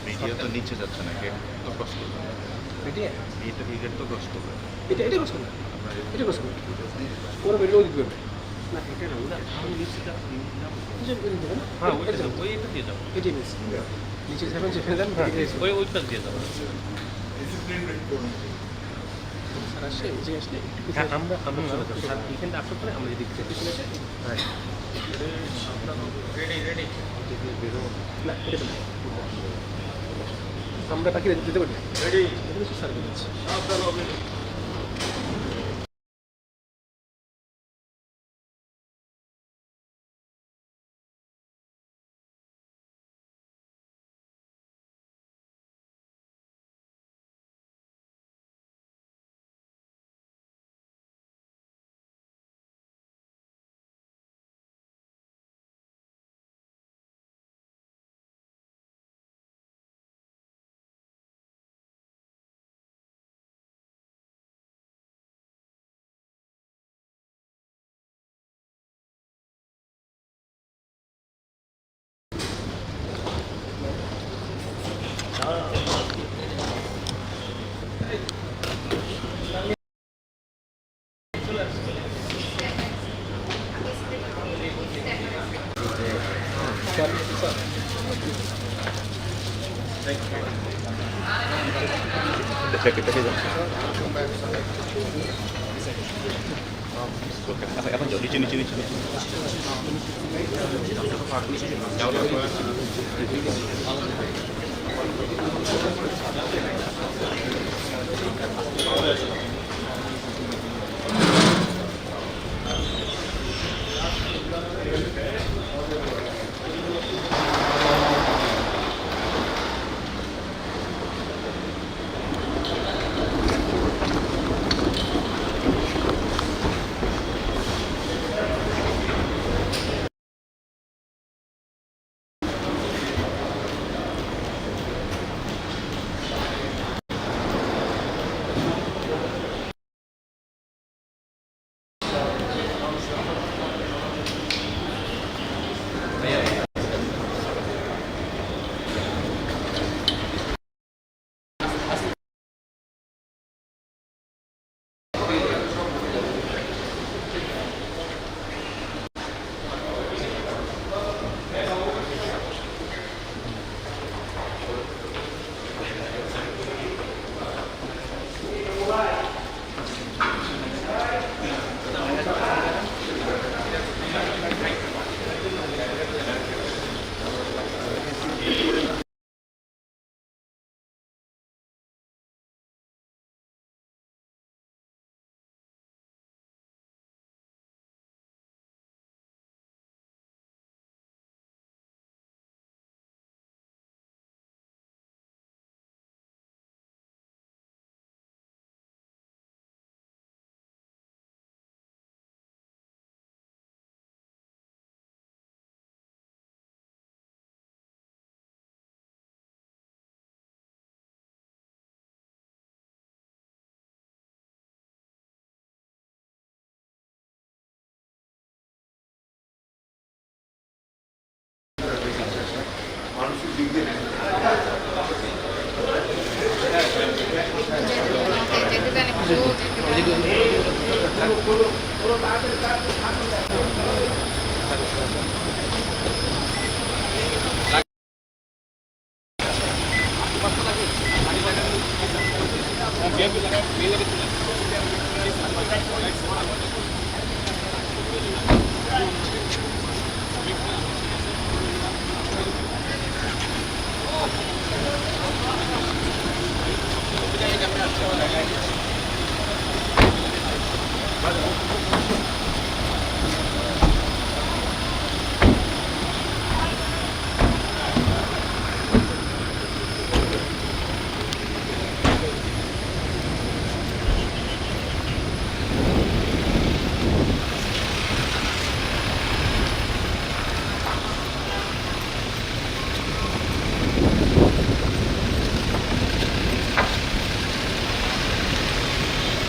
Video তো নিচে যাচ্ছে নাকি তো ক্রস করবে ভিডিও এটা ভিডিও তো ক্রস করবে এটা এটা ক্রস করবে এটা ক্রস করবে ওরা ভিডিও দিতে পারবে না এটা না আমি নিচেটা নিচে করে দেব হ্যাঁ ওইটা দাও ওইটা দিয়ে দাও এটা নিচে যাবেন যেখানে যান ওইটা দিয়ে দাও স্যার আসে এই যে আসলে হ্যাঁ আমরা স্যার এখানে আসার পরে আমরা যদি দেখতে চলে আসে রেডি না এটা না আমরা বাকি দিতে পারি রেডি স্যার বলছি এখন যাও নিচে নিচে নিচে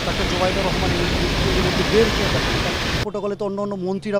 ডাক্তার জুবাইদুর রহমান বের প্রোটোকলে তো অন্য অন্য মন্ত্রীরা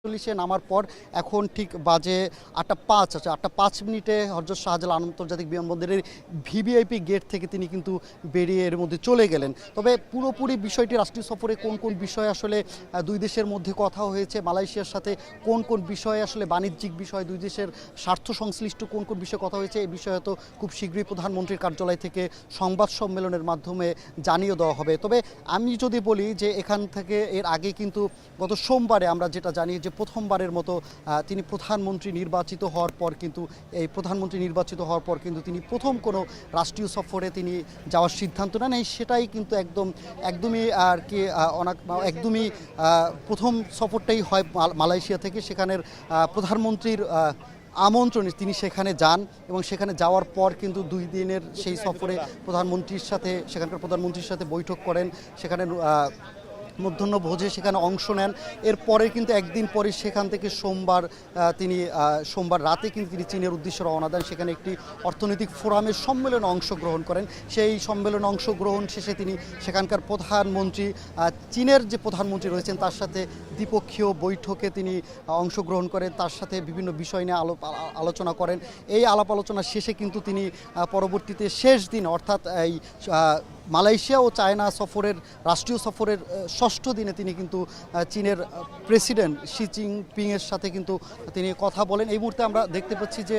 পুলিশে নামার পর এখন ঠিক বাজে 8:05 আছে 8:05 হযরত শাহজালাল আন্তর্জাতিক বিমানবন্দরের ভিভিআইপি গেট থেকে তিনি কিন্তু বেরিয়ে এর মধ্যে চলে গেলেন। তবে পুরোপুরি বিষয়টি রাষ্ট্রীয় সফরে কোন কোন বিষয়ে আসলে দুই দেশের মধ্যে কথা হয়েছে, মালয়েশিয়ার সাথে কোন কোন বিষয়ে আসলে বাণিজ্যিক বিষয়, দুই দেশের স্বার্থ সংশ্লিষ্ট কোন কোন বিষয়ে কথা হয়েছে, এই বিষয়ে তো খুব শীঘ্রই প্রধানমন্ত্রীর কার্যালয় থেকে সংবাদ সম্মেলনের মাধ্যমে জানিয়ে দেওয়া হবে। তবে আমি যদি বলি যে এখান থেকে এর আগে কিন্তু গত সোমবারে আমরা যেটা জানি যে প্রথমবারের মতো তিনি প্রধানমন্ত্রী নির্বাচিত হওয়ার পর কিন্তু তিনি প্রথম কোনো রাষ্ট্রীয় সফরে তিনি যাওয়ার সিদ্ধান্ত নেন। সেটাই কিন্তু একদমই আর কি একদমই প্রথম সফরটাই হয় মালয়েশিয়া থেকে। সেখানের প্রধানমন্ত্রীর আমন্ত্রণে তিনি সেখানে যান এবং সেখানে যাওয়ার পর কিন্তু 2 দিনের সেই সফরে সেখানকার প্রধানমন্ত্রীর সাথে বৈঠক করেন, সেখানে মধ্যাহ্ন ভোজে সেখানে অংশ নেন। এরপরে কিন্তু একদিন পরে সেখান থেকে সোমবার রাতে কিন্তু তিনি চীনের উদ্দেশ্যে রওনা দেন। সেখানে একটি অর্থনৈতিক ফোরামের সম্মেলনে অংশগ্রহণ করেন। সেই সম্মেলনে অংশগ্রহণ শেষে তিনি সেখানকার প্রধানমন্ত্রী, চীনের যে প্রধানমন্ত্রী রয়েছেন তার সাথে দ্বিপক্ষীয় বৈঠকে তিনি অংশগ্রহণ করেন, তার সাথে বিভিন্ন বিষয় নিয়ে আলোচনা করেন। এই আলাপ আলোচনা শেষে কিন্তু তিনি পরবর্তীতে শেষ দিন অর্থাৎ এই মালয়েশিয়া ও চায়না সফরের রাষ্ট্রীয় সফরের 6ষ্ঠ দিনে তিনি কিন্তু চীনের প্রেসিডেন্ট শি জিনপিংয়ের সাথে কিন্তু তিনি কথা বলেন। এই মুহূর্তে আমরা দেখতে পাচ্ছি যে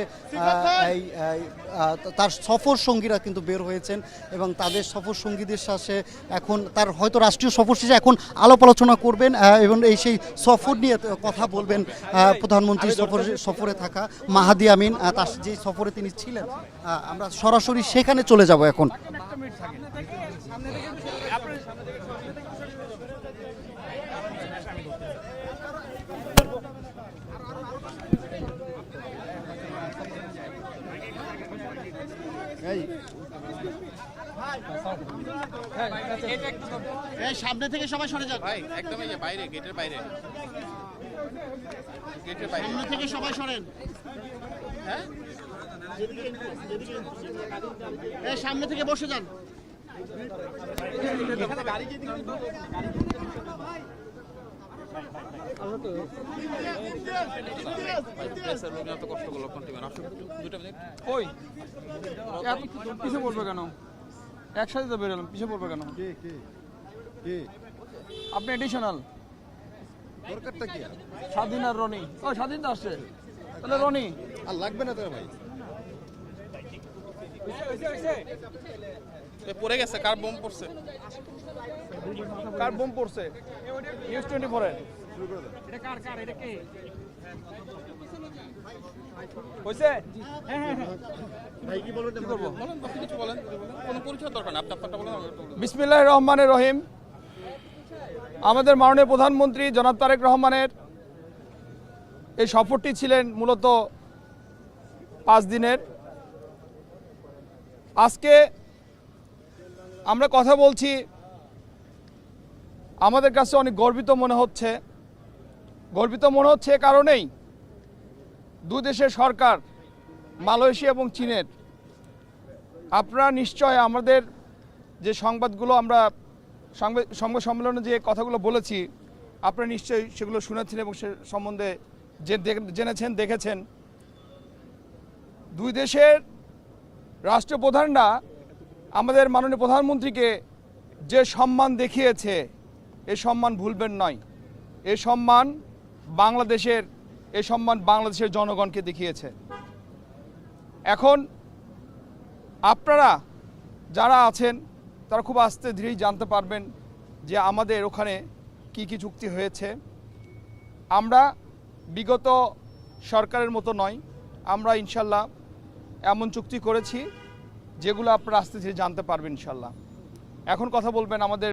তার সফর সঙ্গীরা কিন্তু বের হয়েছেন এবং তাদের সফর সঙ্গীদের সাথে এখন তার হয়তো রাষ্ট্রীয় সফর শেষে এখন আলাপ আলোচনা করবেন এবং সেই সফর নিয়ে কথা বলবেন প্রধানমন্ত্রী সফরে থাকা মাহাদি আমিন, তার যে সফরে তিনি ছিলেন। আমরা সরাসরি সেখানে চলে যাব এখন। সামনে থেকে সবাই সরে যান ভাই, একদম এই যে বাইরে, গেটের বাইরে, সামনে থেকে সবাই সরেন। হ্যাঁ, সামনে থেকে বসে যান। কষ্ট করলো পিছিয়ে পড়বে কেন? একসাথে তো বেরোলাম, পিছিয়ে পড়বে কেন? আপনি এডিশনাল দরকারটা কি? স্বাধীন আর রনি। ও স্বাধীন তো আসছে, তাহলে রনি আর লাগবে না তোর ভাই। পড়ে গেছে, কার বোম পড়ছে? কার বোম পড়ছে? নিউজ 24 এর। এটা কার এটা কে? হয়েছে? হ্যাঁ। বিসমিল্লাহির রহমানির রহিম। আমাদের মাননীয় প্রধানমন্ত্রী জনাব তারেক রহমানের এই সফরটি ছিলেন মূলত 5 দিনের। আজকে আমরা কথা বলছি, আমাদের কাছে অনেক গর্বিত মনে হচ্ছে। গর্বিত মনে হচ্ছে এ কারণেই, দুই দেশের সরকার মালয়েশিয়া এবং চীনের, আপনারা নিশ্চয় আমাদের যে সংবাদগুলো আমরা সংবাদ সম্মেলনে যে কথাগুলো বলেছি, আপনারা নিশ্চয়ই সেগুলো শুনেছেন এবং সে সম্বন্ধে জেনেছেন, দেখেছেন। দুই দেশের রাষ্ট্রপ্রধানরা আমাদের মাননীয় প্রধানমন্ত্রীকে যে সম্মান দেখিয়েছে, এ সম্মান ভুলবেন নয়। এ সম্মান বাংলাদেশের জনগণকে দেখিয়েছে। এখন আপনারা যারা আছেন তারা খুব আস্তে ধীরেই জানতে পারবেন যে আমাদের ওখানে কি কি চুক্তি হয়েছে। আমরা বিগত সরকারের মতো নয়, আমরা ইনশাল্লাহ এমন চুক্তি করেছি যেগুলো আপনারা আস্তে ধীরে জানতে পারবেন ইনশাল্লাহ। এখন কথা বলবেন আমাদের